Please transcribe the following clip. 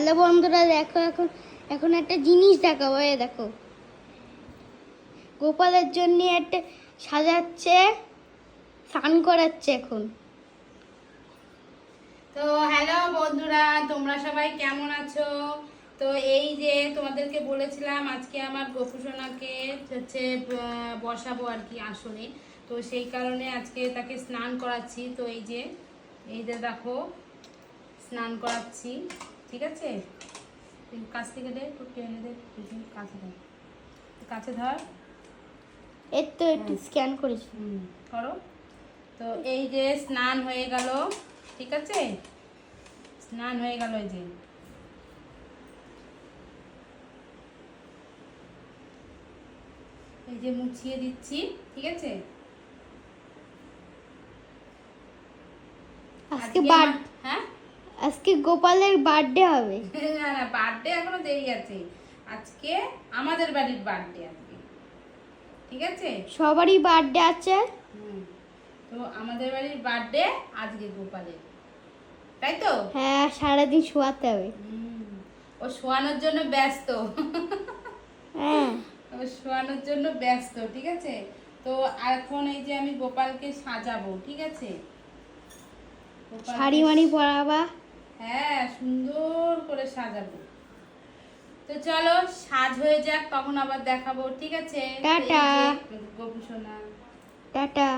Hello বন্ধুরা, দেখো এখন এখন একটা জিনিস দেখাবো। এই দেখো, গোপালের জন্য একটা সাজাচ্ছে, স্নান করাচ্ছে এখন। তো হ্যালো বন্ধুরা, তোমরা সবাই কেমন আছো? তো এই যে তোমাদেরকে বলেছিলাম আজকে আমার গোপু সোনাকে হচ্ছে বসাবো আর কি আসরে। তো সেই কারণে আজকে তাকে স্নান করাচ্ছি। তো এই যে দেখো, স্নান করাচ্ছি। ঠিক আছে, কাছ থেকে দে, একটু টেনে দে, কাছে ধর, কাছে ধর। এর তো একটু স্ক্যান করেছি। করো। তো এই যে স্নান হয়ে গেল, ঠিক আছে, স্নান হয়ে গেল। এই যে মুছিয়ে দিচ্ছি, ঠিক আছে। হ্যাঁ, আজকে গোপালের বার্থডে হবে। না না, বার্থডে এখনো দেরি আছে। আজকে আমাদের বাড়ির বার্থডে আজকে, ঠিক আছে। সবারই বার্থডে আছে। তো আমাদের বাড়ির বার্থডে আজকে গোপালের, তাই তো। হ্যাঁ, সারাদিন শোয়াতে হবে। ও শোয়ানোর জন্য ব্যস্ত। হ্যাঁ, ও শোয়ানোর জন্য ব্যস্ত, ঠিক আছে। তো এখন এই যে আমি গোপালকে সাজাবো, ঠিক আছে। শাড়ি মাড়ি পরাবা। হ্যাঁ, সুন্দর করে সাজাবো। তো চলো, সাজ হয়ে যাক, তখন আবার দেখাবো, ঠিক আছে। টাটা। গোপু সোনা, টাটা।